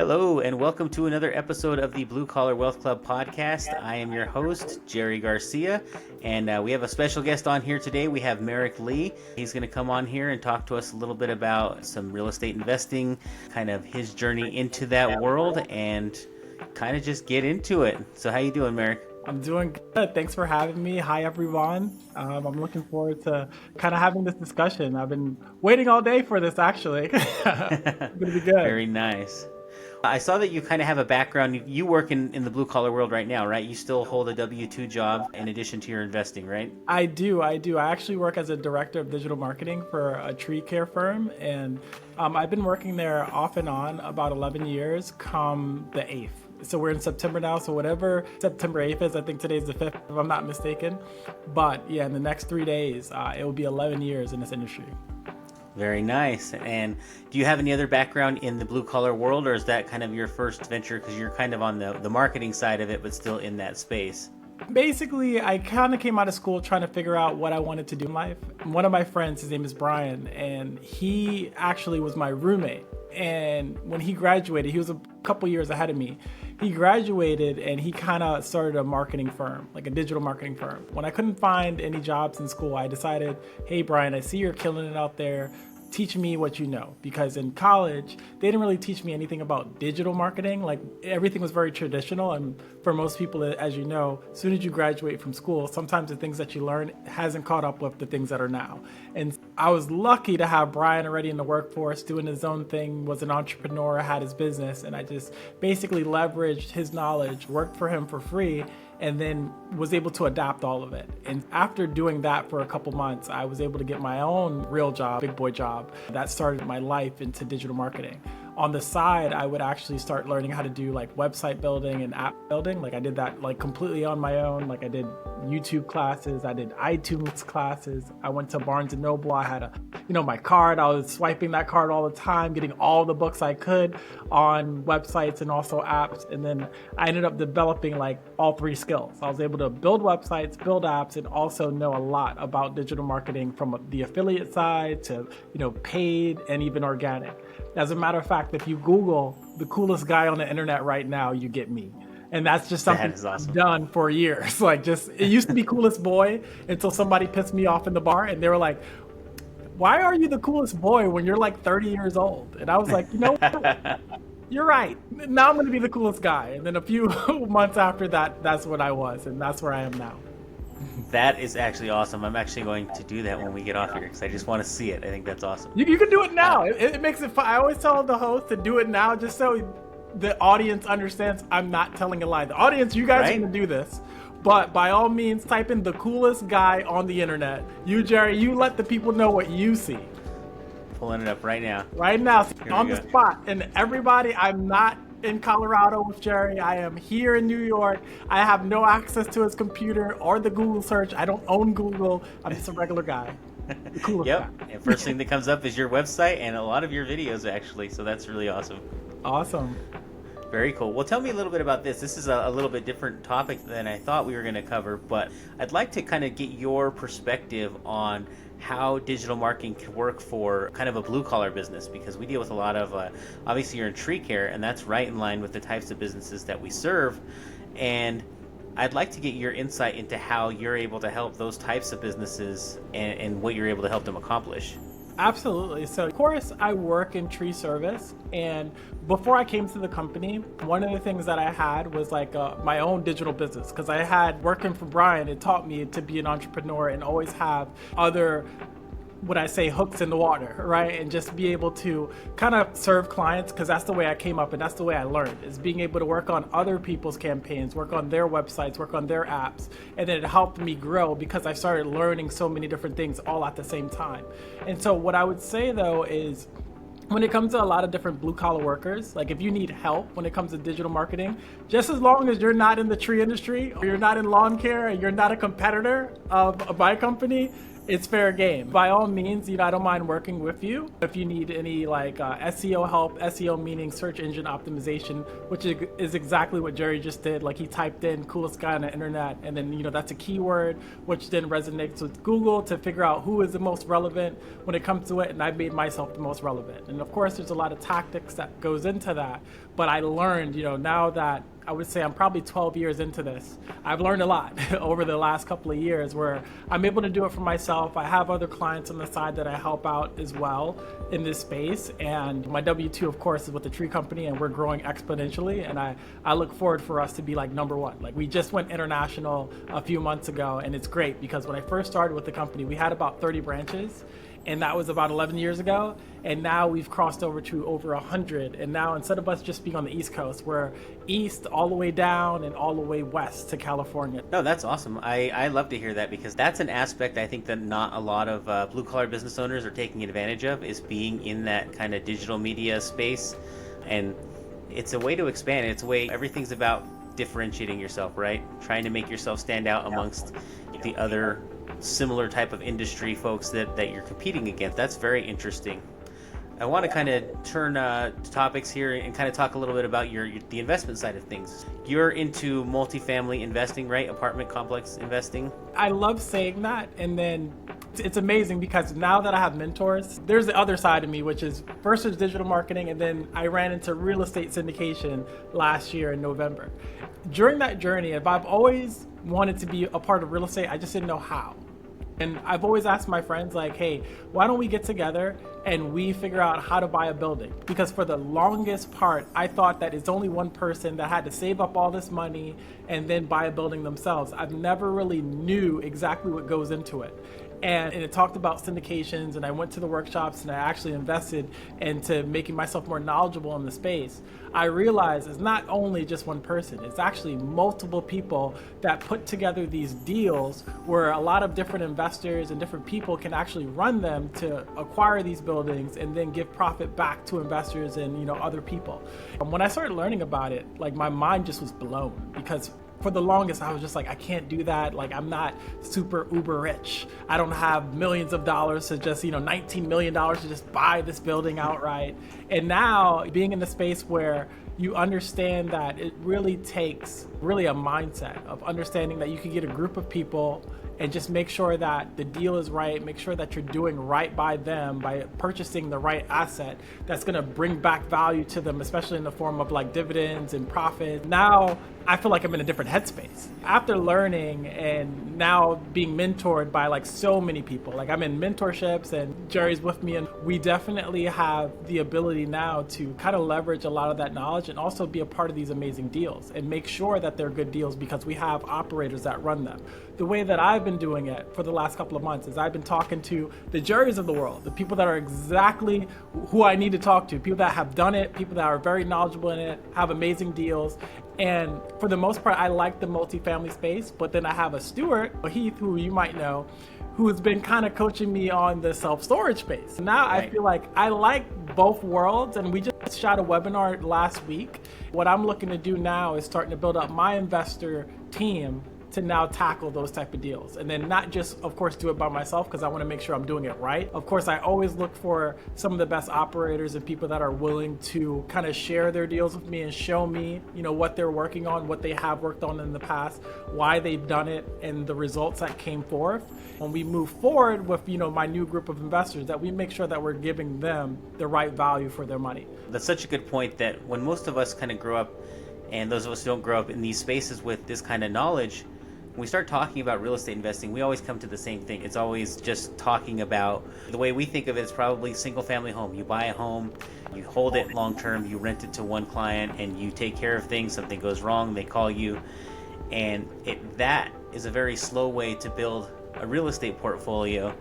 Hello, and welcome to another episode of the Blue Collar Wealth Club podcast. I am your host, Jerry Garcia, and we have a special guest on here today. We have Merrick Lee. He's going to come on here and talk to us a little bit about some real estate investing, kind of his journey into that world, and kind of just get into it. So how you doing, Merrick? I'm doing good. Thanks for having me. Hi, everyone. I'm looking forward to kind of having this discussion. I've been waiting all day for this, actually. It's going to be good. Very nice. I saw that you kind of have a background. You work in the blue collar world right now, right? You still hold a W-2 job in addition to your investing, right? I do. I actually work as a director of digital marketing for a tree care firm. And I've been working there off and on about 11 years come the 8th. So we're in September now. So whatever September 8th is, I think today's the 5th, if I'm not mistaken. But yeah, in the next 3 days, it will be 11 years in this industry. Very nice. And do you have any other background in the blue collar world, or is that kind of your first venture because you're kind of on the marketing side of it, but still in that space? Basically, I kind of came out of school trying to figure out what I wanted to do in life. One of my friends, his name is Brian, and he actually was my roommate. And when he graduated, he was a couple years ahead of me. He graduated and he kind of started a marketing firm, like a digital marketing firm. When I couldn't find any jobs in school, I decided, hey, Brian, I see you're killing it out there. Teach me what you know. Because in college, they didn't really teach me anything about digital marketing. Like everything was very traditional. And for most people, as you know, as soon as you graduate from school, sometimes the things that you learn hasn't caught up with the things that are now. And I was lucky to have Brian already in the workforce, doing his own thing, was an entrepreneur, had his business. And I just basically leveraged his knowledge, worked for him for free, and then was able to adapt all of it. And after doing that for a couple months, I was able to get my own real job, big boy job. That started my life into digital marketing. On the side, I would actually start learning how to do like website building and app building. Like I did that like completely on my own. Like I did YouTube classes, I did iTunes classes. I went to Barnes & Noble. I had my card. I was swiping that card all the time, getting all the books I could on websites and also apps. And then I ended up developing like all three skills. I was able to build websites, build apps, and also know a lot about digital marketing from the affiliate side to, paid and even organic. As a matter of fact, if you Google the coolest guy on the internet right now, you get me. And that's just something I've done for years. It used to be coolest boy until somebody pissed me off in the bar and they were like, why are you the coolest boy when you're like 30 years old? And I was like, what? You're right. Now I'm going to be the coolest guy. And then a few months after that, that's what I was. And that's where I am now. That is actually awesome. I'm actually going to do that when we get off here because I just want to see it. I think that's awesome. You can do it now. It makes it fun. I always tell the host to do it now just so the audience understands I'm not telling a lie. The audience, you guys are going to do this. But by all means, type in the coolest guy on the internet. You, Jerry, you let the people know what you see. Pulling it up right now. Right now, on the spot. And everybody, I'm not in Colorado with Jerry. I am here in New York. I have no access to his computer or the Google search. I don't own Google. I'm just a regular guy. The coolest guy. And first thing that comes up is your website and a lot of your videos, actually. So that's really awesome. Awesome. Very cool. Well, tell me a little bit about this. This is a little bit different topic than I thought we were going to cover, but I'd like to kind of get your perspective on how digital marketing can work for kind of a blue-collar business, because we deal with a lot of, obviously you're in tree care, and that's right in line with the types of businesses that we serve. And I'd like to get your insight into how you're able to help those types of businesses and what you're able to help them accomplish. Absolutely. So, of course, I work in tree service. And before I came to the company, one of the things that I had was like my own digital business, because I had working for Brian, it taught me to be an entrepreneur and always have other hooks in the water, right? And just be able to kind of serve clients, because that's the way I came up and that's the way I learned, is being able to work on other people's campaigns, work on their websites, work on their apps. And then it helped me grow because I started learning so many different things all at the same time. And so what I would say though is, when it comes to a lot of different blue collar workers, like if you need help when it comes to digital marketing, just as long as you're not in the tree industry or you're not in lawn care and you're not a competitor of my company, it's fair game. By all means, I don't mind working with you. If you need any SEO help, SEO meaning search engine optimization, which is exactly what Jerry just did. Like he typed in coolest guy on the internet, and then, that's a keyword, which then resonates with Google to figure out who is the most relevant when it comes to it. And I made myself the most relevant. And of course, there's a lot of tactics that goes into that. But I learned, now that I would say I'm probably 12 years into this, I've learned a lot over the last couple of years where I'm able to do it for myself. I have other clients on the side that I help out as well in this space. And my W-2, of course, is with the Tree Company, and we're growing exponentially. And I look forward for us to be like number one. Like we just went international a few months ago, and it's great because when I first started with the company, we had about 30 branches. And that was about 11 years ago. And now we've crossed over to over 100. And now instead of us just being on the East Coast, we're east all the way down and all the way west to California. No, that's awesome. I love to hear that because that's an aspect I think that not a lot of blue-collar business owners are taking advantage of, is being in that kind of digital media space. And it's a way to expand. It's a way, everything's about differentiating yourself, right? Trying to make yourself stand out amongst the other similar type of industry folks that you're competing against. That's very interesting. I want to kind of turn topics here and kind of talk a little bit about the investment side of things. You're into multifamily investing, right? Apartment complex investing. I love saying that. And then it's amazing because now that I have mentors, there's the other side of me, which is first was digital marketing, and then I ran into real estate syndication last year in November. During that journey, if I've always wanted to be a part of real estate, I just didn't know how. And I've always asked my friends, like, hey, why don't we get together and we figure out how to buy a building? Because for the longest part, I thought that it's only one person that had to save up all this money and then buy a building themselves. I've never really knew exactly what goes into it. And it talked about syndications, and I went to the workshops and I actually invested into making myself more knowledgeable in the space. I realized it's not only just one person, it's actually multiple people that put together these deals where a lot of different investors and different people can actually run them to acquire these buildings and then give profit back to investors and other people. And when I started learning about it, like my mind just was blown because for the longest, I was just like, I can't do that. Like, I'm not super uber rich. I don't have millions of dollars to just, $19 million to just buy this building outright. And now being in the space where you understand that it really takes a mindset of understanding that you can get a group of people and just make sure that the deal is right, make sure that you're doing right by them by purchasing the right asset that's gonna bring back value to them, especially in the form of like dividends and profit. Now, I feel like I'm in a different headspace. After learning and now being mentored by like so many people, like I'm in mentorships and Jerry's with me, and we definitely have the ability now to kind of leverage a lot of that knowledge and also be a part of these amazing deals and make sure that they're good deals because we have operators that run them. The way that I've been doing it for the last couple of months is I've been talking to the Jerrys of the world, the people that are exactly who I need to talk to, people that have done it, people that are very knowledgeable in it, have amazing deals. And for the most part, I like the multifamily space, but then I have a Stuart, Heath, who you might know, who's been kind of coaching me on the self-storage space. Now right. I feel like I like both worlds, and we just shot a webinar last week. What I'm looking to do now is starting to build up my investor team to now tackle those type of deals. And then not just, of course, do it by myself because I want to make sure I'm doing it right. Of course, I always look for some of the best operators and people that are willing to kind of share their deals with me and show me, what they're working on, what they have worked on in the past, why they've done it, and the results that came forth. When we move forward with, my new group of investors, that we make sure that we're giving them the right value for their money. That's such a good point that when most of us kind of grow up, and those of us who don't grow up in these spaces with this kind of knowledge, when we start talking about real estate investing, we always come to the same thing. It's always just talking about, the way we think of it is probably single family home. You buy a home, you hold it long term, you rent it to one client, and you take care of things. Something goes wrong, they call you. And that is a very slow way to build a real estate portfolio,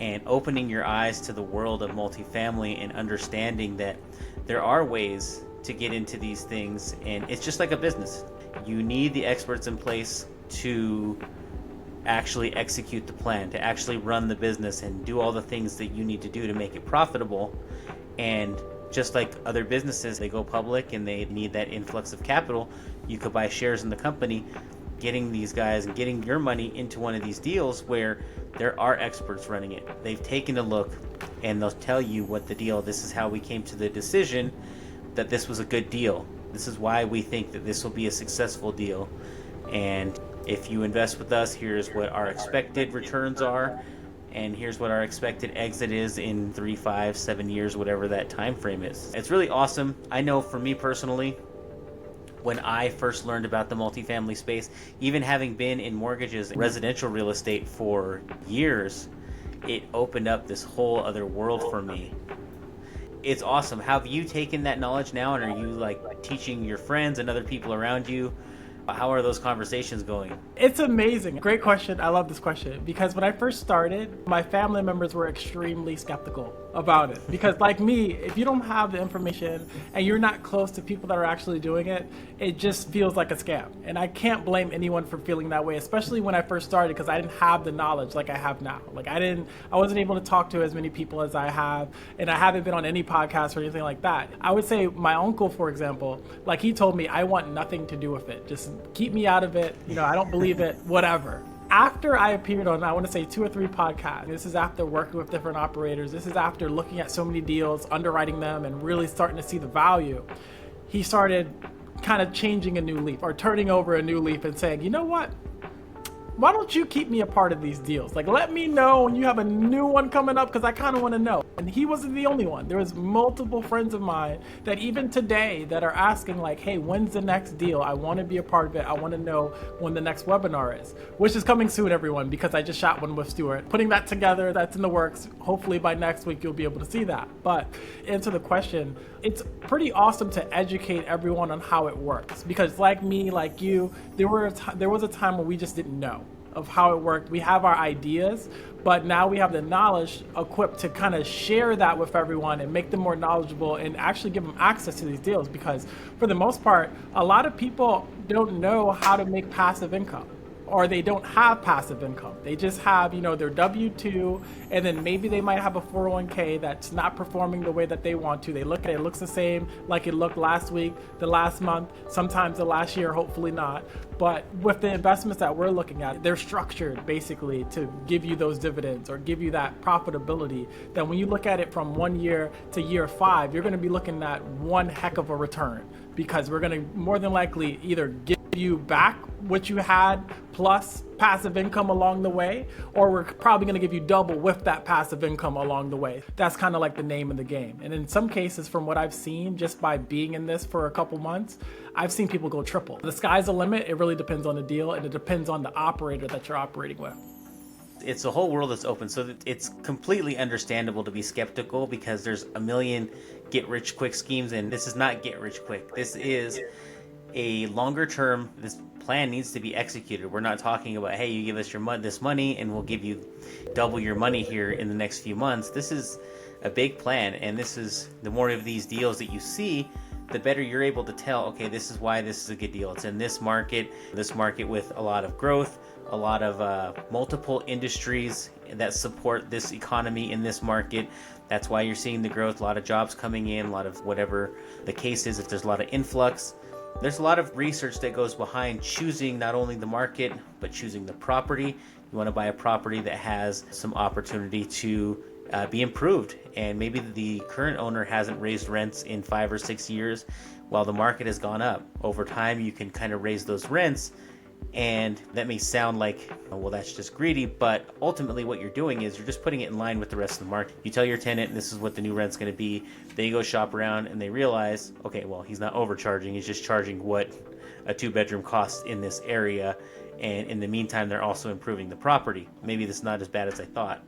and opening your eyes to the world of multifamily and understanding that there are ways to get into these things. And it's just like a business. You need the experts in place to actually execute the plan, to actually run the business and do all the things that you need to do to make it profitable. And just like other businesses, they go public and they need that influx of capital. You could buy shares in the company. getting these guys and getting your money into one of these deals where there are experts running it. They've taken a look and they'll tell you what the deal, this is how we came to the decision that this was a good deal. This is why we think that this will be a successful deal. And if you invest with us, here's what our expected returns are, and here's what our expected exit is in 3, 5, 7 years, whatever that time frame is. It's really awesome. I know for me personally, when I first learned about the multifamily space, even having been in mortgages and residential real estate for years, it opened up this whole other world for me. It's awesome. Have you taken that knowledge now, and are you like teaching your friends and other people around you? How are those conversations going? It's amazing. Great question. I love this question because when I first started, my family members were extremely skeptical about it. Because like me, if you don't have the information and you're not close to people that are actually doing it, it just feels like a scam. And I can't blame anyone for feeling that way, especially when I first started, because I didn't have the knowledge like I have now. Like I wasn't able to talk to as many people as I have, and I haven't been on any podcast or anything like that. I would say my uncle, for example, like he told me, I want nothing to do with it. Just keep me out of it. You know, I don't believe it, whatever. After I appeared on, I want to say 2 or 3 podcasts, this is after working with different operators, this is after looking at so many deals, underwriting them, and really starting to see the value, he started kind of changing a new leaf or turning over a new leaf and saying, you know what? Why don't you keep me a part of these deals? Like, let me know when you have a new one coming up, because I kind of want to know. And he wasn't the only one. There was multiple friends of mine that even today that are asking like, hey, when's the next deal? I want to be a part of it. I want to know when the next webinar is, which is coming soon, everyone, because I just shot one with Stuart. Putting that together, that's in the works. Hopefully by next week, you'll be able to see that. But answer the question, it's pretty awesome to educate everyone on how it works, because like me, like you, there was a time where we just didn't know of how it worked. We have our ideas, but now we have the knowledge equipped to kind of share that with everyone and make them more knowledgeable and actually give them access to these deals, because for the most part, a lot of people don't know how to make passive income, or they don't have passive income. They just have, you know, their W-2, and then maybe they might have a 401k that's not performing the way that they want to. They look at it, it looks the same like it looked last week, the last month, sometimes the last year, hopefully not. But with the investments that we're looking at, they're structured basically to give you those dividends or give you that profitability that when you look at it from 1 year to year 5, you're going to be looking at one heck of a return, because we're going to more than likely either give you back what you had plus passive income along the way, or we're probably going to give you double with that passive income along the way. That's kind of like the name of the game. And in some cases, from what I've seen just by being in this for a couple months, I've seen people go triple. The sky's the limit. It really depends on the deal, and it depends on the operator that you're operating with. It's a whole world that's open, so it's completely understandable to be skeptical, because there's a million get-rich-quick schemes, and this is not get-rich-quick. This is a longer term. This plan needs to be executed. We're not talking about, hey, you give us this money and we'll give you double your money here in the next few months. This is a big plan, and this is the more of these deals that you see, the better you're able to tell, okay, this is why this is a good deal. It's in this market with a lot of growth, a lot of multiple industries that support this economy in this market. That's why you're seeing the growth, a lot of jobs coming in, a lot of whatever the case is. If there's a lot of influx, there's a lot of research that goes behind choosing not only the market, but choosing the property. You want to buy a property that has some opportunity to be improved, and maybe the current owner hasn't raised rents in 5 or 6 years while the market has gone up. Over time, you can kind of raise those rents, and that may sound like, well, that's just greedy, but ultimately what you're doing is you're just putting it in line with the rest of the market. You tell your tenant this is what the new rent's going to be. They go shop around and they realize, okay, well, he's not overcharging. He's just charging what a 2-bedroom costs in this area, and in the meantime, they're also improving the property. Maybe this is not as bad as I thought.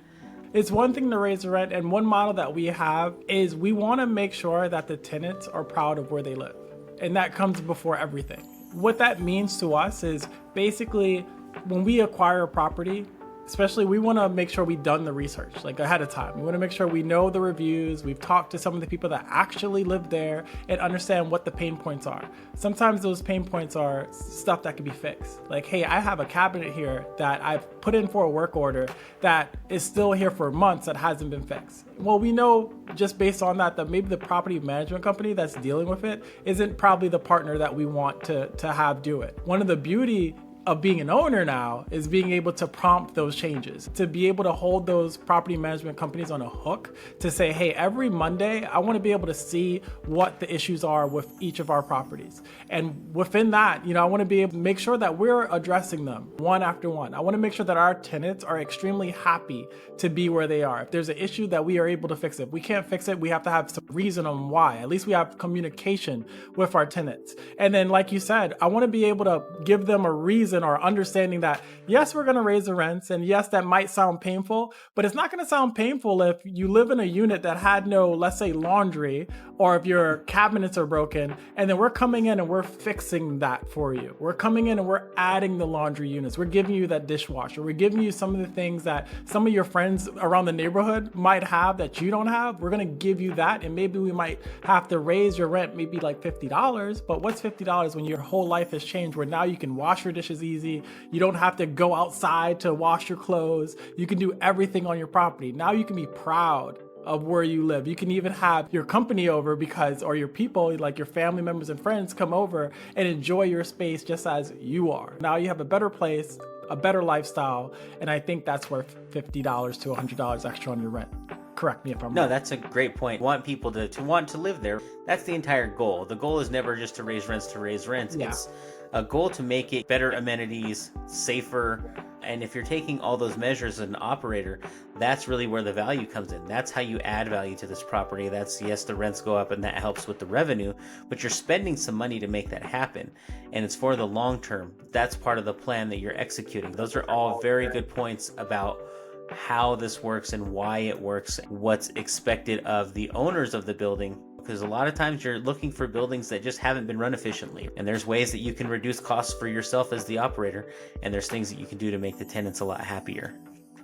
It's one thing to raise the rent, and one model that we have is we want to make sure that the tenants are proud of where they live, and that comes before everything. What that means to us is basically when we acquire a property, especially, we want to make sure we've done the research like ahead of time. We want to make sure we know the reviews. We've talked to some of the people that actually live there and understand what the pain points are. Sometimes those pain points are stuff that can be fixed. Like, hey, I have a cabinet here that I've put in for a work order that is still here for months that hasn't been fixed. Well, we know just based on that maybe the property management company that's dealing with it isn't probably the partner that we want to have do it. One of the beauty of being an owner now is being able to prompt those changes, to be able to hold those property management companies on a hook to say, hey, every Monday, I want to be able to see what the issues are with each of our properties. And within that, I want to be able to make sure that we're addressing them one after one. I want to make sure that our tenants are extremely happy to be where they are. If there's an issue, that we are able to fix it. If we can't fix it, we have to have some reason on why. At least we have communication with our tenants. And then, like you said, I want to be able to give them a reason or understanding that, yes, we're going to raise the rents. And yes, that might sound painful, but it's not going to sound painful if you live in a unit that had no, let's say, laundry, or if your cabinets are broken, and then we're coming in and we're fixing that for you. We're coming in and we're adding the laundry units. We're giving you that dishwasher. We're giving you some of the things that some of your friends around the neighborhood might have that you don't have. We're going to give you that. And maybe we might have to raise your rent, maybe like $50. But what's $50 when your whole life has changed, where now you can wash your dishes easy. You don't have to go outside to wash your clothes. You can do everything on your property. Now you can be proud of where you live. You can even have your company over or your people, like your family members and friends, come over and enjoy your space just as you are. Now you have a better place, a better lifestyle, and I think that's worth $50 to $100 extra on your rent. Correct me if I'm wrong. No, that's a great point. Want people to want to live there. That's the entire goal. The goal is never just to raise rents. Yeah. It's a goal to make it better amenities, safer. And if you're taking all those measures as an operator, that's really where the value comes in. That's how you add value to this property. That's, yes, the rents go up and that helps with the revenue, but you're spending some money to make that happen. And it's for the long term. That's part of the plan that you're executing. Those are all very good points about how this works and why it works, what's expected of the owners of the building. Because a lot of times you're looking for buildings that just haven't been run efficiently. And there's ways that you can reduce costs for yourself as the operator. And there's things that you can do to make the tenants a lot happier.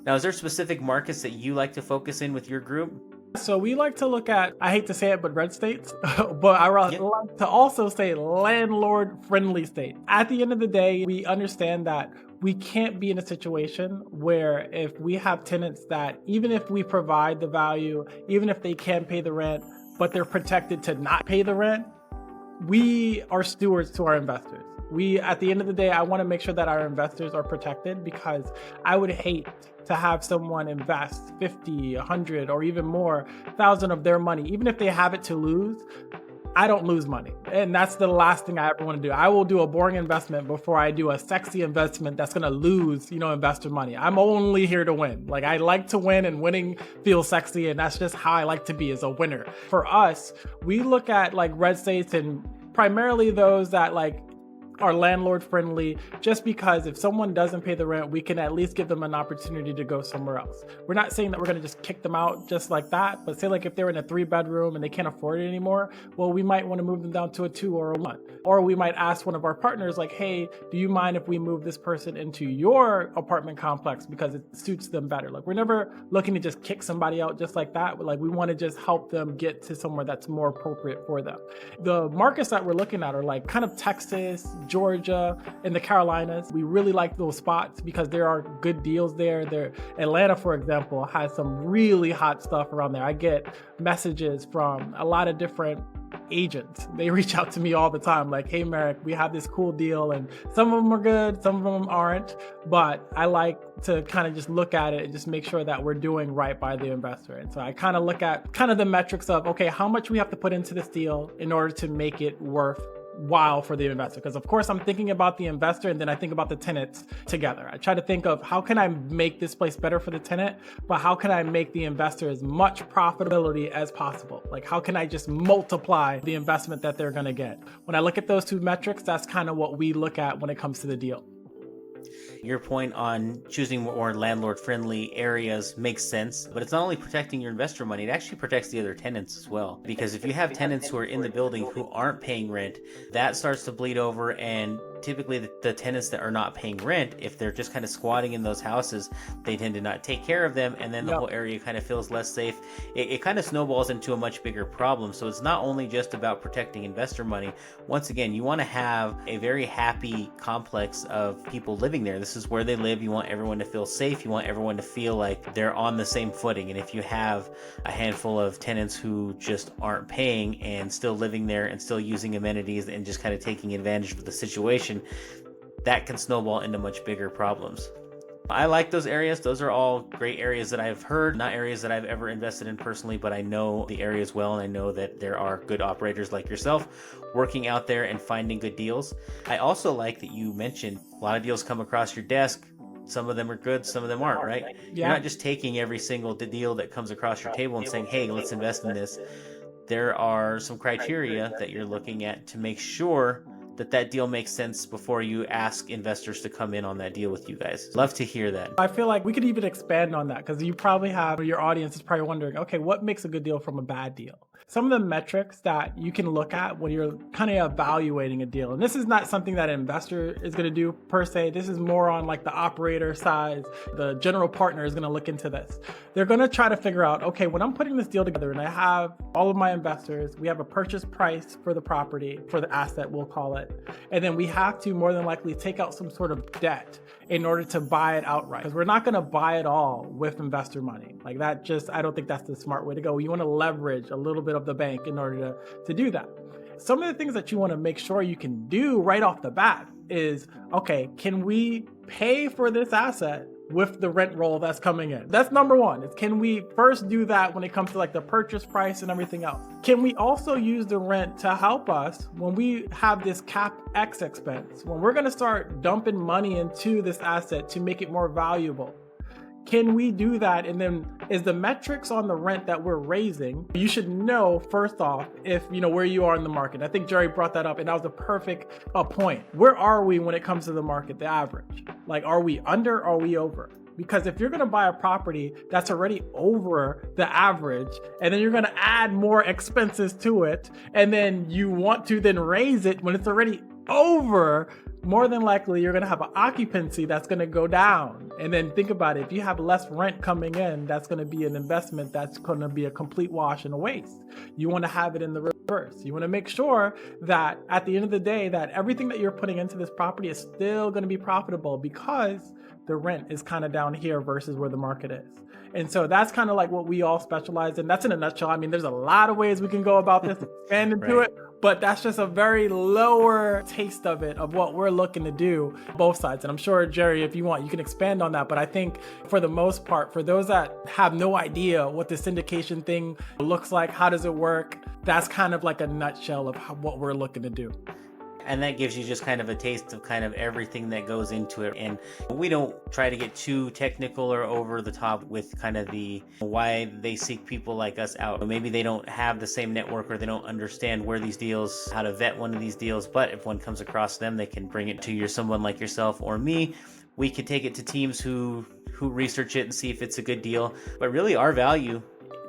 Now, is there specific markets that you like to focus in with your group? So we like to look at, I hate to say it, but red states, but I like to also say landlord-friendly states. At the end of the day, we understand that we can't be in a situation where if we have tenants that, even if we provide the value, even if they can pay the rent, but they're protected to not pay the rent, we are stewards to our investors. At the end of the day, I want to make sure that our investors are protected, because I would hate to have someone invest 50, 100, or even more thousand of their money, even if they have it to lose. I don't lose money. And that's the last thing I ever want to do. I will do a boring investment before I do a sexy investment that's going to lose, investor money. I'm only here to win. Like, I like to win, and winning feels sexy. And that's just how I like to be, as a winner. For us, we look at like red states, and primarily those that are landlord friendly, just because if someone doesn't pay the rent, we can at least give them an opportunity to go somewhere else. We're not saying that we're going to just kick them out just like that, but say like if they're in a 3-bedroom and they can't afford it anymore, well, we might want to move them down to a 2 or a 1. Or we might ask one of our partners like, hey, do you mind if we move this person into your apartment complex because it suits them better? Like, we're never looking to just kick somebody out just like that, but like we want to just help them get to somewhere that's more appropriate for them. The markets that we're looking at are like kind of Texas, Georgia, and the Carolinas. We really like those spots because there are good deals there. Atlanta, for example, has some really hot stuff around there. I get messages from a lot of different agents. They reach out to me all the time like, hey, Merrick, we have this cool deal, and some of them are good, some of them aren't, but I like to kind of just look at it and just make sure that we're doing right by the investor. And so I kind of look at kind of the metrics of, okay, how much we have to put into this deal in order to make it worthwhile for the investor. Because of course I'm thinking about the investor, and then I think about the tenants together. I try to think of how can I make this place better for the tenant, but how can I make the investor as much profitability as possible? Like, how can I just multiply the investment that they're going to get? When I look at those two metrics, that's kind of what we look at when it comes to the deal. Your point on choosing more landlord-friendly areas makes sense, but it's not only protecting your investor money, it actually protects the other tenants as well. Because if you have tenants who are in the building who aren't paying rent, that starts to bleed over, and typically the tenants that are not paying rent, if they're just kind of squatting in those houses, they tend to not take care of them, and then the whole area kind of feels less safe. It kind of snowballs into a much bigger problem. So it's not only just about protecting investor money. Once again, you want to have a very happy complex of people living there. This is where they live. You want everyone to feel safe. You want everyone to feel like they're on the same footing. And if you have a handful of tenants who just aren't paying and still living there and still using amenities and just kind of taking advantage of the situation, that can snowball into much bigger problems. I like those areas. Those are all great areas that I've heard, not areas that I've ever invested in personally, but I know the areas well, and I know that there are good operators like yourself working out there and finding good deals. I also like that you mentioned a lot of deals come across your desk. Some of them are good, some of them aren't, right? Yeah. You're not just taking every single deal that comes across your table and saying, hey, let's invest in this. There are some criteria that you're looking at to make sure that deal makes sense before you ask investors to come in on that deal with you guys. Love to hear that. I feel like we could even expand on that, because you probably have, your audience is probably wondering, okay, what makes a good deal from a bad deal? Some of the metrics that you can look at when you're kind of evaluating a deal, and this is not something that an investor is going to do per se. This is more on like the operator side. The general partner is going to look into this. They're going to try to figure out, okay, when I'm putting this deal together and I have all of my investors, we have a purchase price for the property, for the asset, we'll call it. And then we have to more than likely take out some sort of debt in order to buy it outright, because we're not going to buy it all with investor money. Like that, just, I don't think that's the smart way to go. You want to leverage a little bit of the bank in order to do that. Some of the things that you want to make sure you can do right off the bat is, okay, can we pay for this asset with the rent roll that's coming in? That's number one. Is, can we first do that when it comes to like the purchase price and everything else? Can we also use the rent to help us when we have this CapEx expense, when we're going to start dumping money into this asset to make it more valuable? Can we do that? And then is the metrics on the rent that we're raising, you should know first off, if you know where you are in the market. I think Jerry brought that up, and that was a perfect point. Where are we when it comes to the market, the average? Like, are we under or are we over? Because if you're going to buy a property that's already over the average, and then you're going to add more expenses to it, and then you want to then raise it when it's already over, more than likely you're going to have an occupancy that's going to go down. And then think about it. If you have less rent coming in, that's going to be an investment that's going to be a complete wash and a waste. You want to have it in the reverse. You want to make sure that at the end of the day, that everything that you're putting into this property is still going to be profitable, because the rent is kind of down here versus where the market is. And so that's kind of like what we all specialize in. That's in a nutshell. I mean, there's a lot of ways we can go about this, expand into Right. it, but that's just a very lower taste of it, of what we're looking to do, both sides. And I'm sure, Jerry, if you want, you can expand on that. But I think for the most part, for those that have no idea what the syndication thing looks like, how does it work, that's kind of like a nutshell of what we're looking to do. And that gives you just kind of a taste of kind of everything that goes into it. And we don't try to get too technical or over the top with kind of the why they seek people like us out. Maybe they don't have the same network, or they don't understand where these deals, how to vet one of these deals. But if one comes across them, they can bring it to someone like yourself or me. We could take it to teams who research it and see if it's a good deal. But really, our value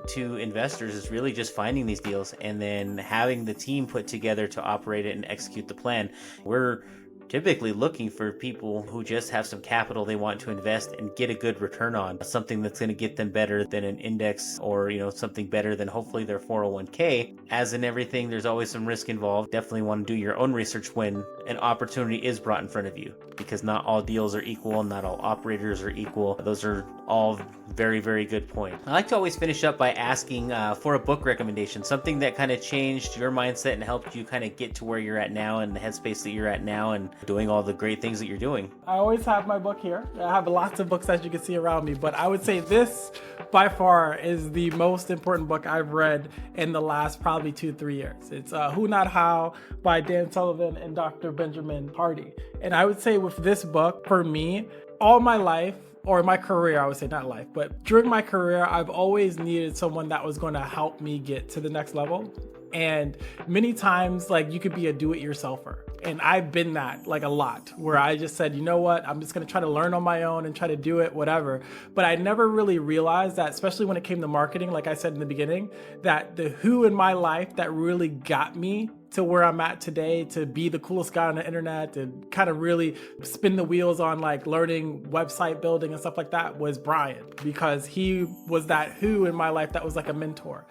to investors is really just finding these deals and then having the team put together to operate it and execute the plan. We're typically looking for people who just have some capital they want to invest and get a good return on, something that's going to get them better than an index, or something better than hopefully their 401k. As in everything, there's always some risk involved. Definitely want to do your own research when an opportunity is brought in front of you, because not all deals are equal, not all operators are equal. Those are all very, very good points. I like to always finish up by asking for a book recommendation, something that kind of changed your mindset and helped you kind of get to where you're at now and the headspace that you're at now and doing all the great things that you're doing. I always have my book here. I have lots of books, as you can see around me, but I would say this by far is the most important book I've read in the last probably 2-3 years. It's Who Not How by Dan Sullivan and Dr. Benjamin Hardy. And I would say with this book, for me, all my life, or my career, I would say, not life, but during my career, I've always needed someone that was going to help me get to the next level. And many times, like, you could be a do-it-yourselfer. And I've been that, like, a lot, where I just said, you know what, I'm just going to try to learn on my own and try to do it, whatever. But I never really realized that, especially when it came to marketing, like I said in the beginning, that the who in my life that really got me to where I'm at today, to be the coolest guy on the internet, to kind of really spin the wheels on like learning website building and stuff like that, was Brian, because he was that who in my life that was like a mentor.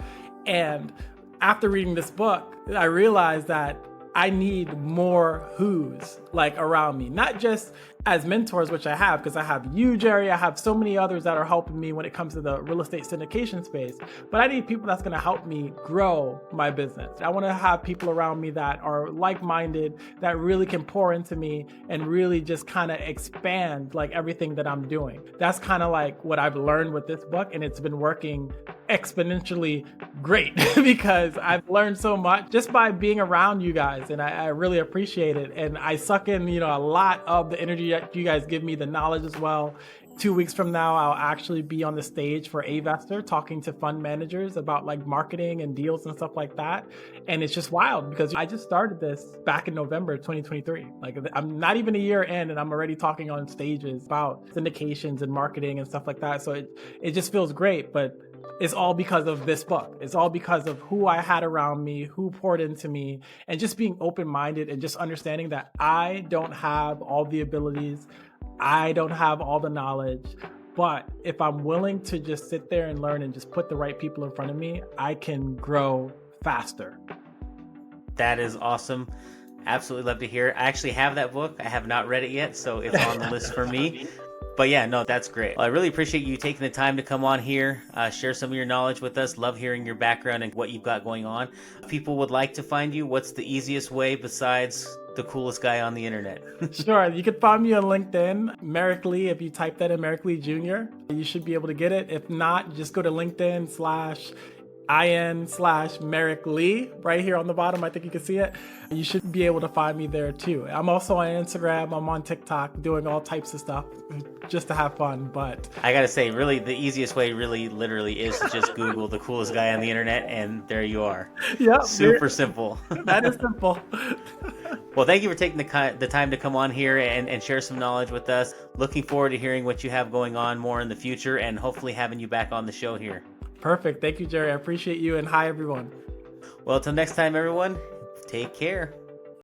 And after reading this book, I realized that I need more who's like around me, not just as mentors, which I have, because I have you, Jerry. I have so many others that are helping me when it comes to the real estate syndication space. But I need people that's going to help me grow my business. I want to have people around me that are like-minded, that really can pour into me and really just kind of expand like everything that I'm doing. That's kind of like what I've learned with this book, and it's been working exponentially great because I've learned so much just by being around you guys, and I really appreciate it. And I suck in, a lot of the energy that you guys give me, the knowledge as well. 2 weeks from now, I'll actually be on the stage for Avestor talking to fund managers about like marketing and deals and stuff like that. And it's just wild because I just started this back in November 2023. Like I'm not even a year in and I'm already talking on stages about syndications and marketing and stuff like that. So it just feels great, but it's all because of this book. It's all because of who I had around me, who poured into me, and just being open-minded and just understanding that I don't have all the abilities. I don't have all the knowledge, but if I'm willing to just sit there and learn and just put the right people in front of me, I can grow faster. That is awesome. Absolutely love to hear. I actually have that book. I have not read it yet, so it's on the list for me. But yeah, no, that's great. Well, I really appreciate you taking the time to come on here, share some of your knowledge with us. Love hearing your background and what you've got going on. If people would like to find you, what's the easiest way besides the coolest guy on the internet? Sure. You can find me on LinkedIn, Merrick Lee. If you type that in, Merrick Lee Jr., you should be able to get it. If not, just go to LinkedIn/IN/Merrick Lee right here on the bottom. I think you can see it. You should be able to find me there too. I'm also on Instagram. I'm on TikTok doing all types of stuff just to have fun. But I got to say, really, the easiest way really literally is to just Google the coolest guy on the internet and there you are. Yep. Super simple. That is simple. Well, thank you for taking the time to come on here and share some knowledge with us. Looking forward to hearing what you have going on more in the future and hopefully having you back on the show here. Perfect. Thank you, Jerry. I appreciate you, and hi, everyone. Well, until next time, everyone, take care.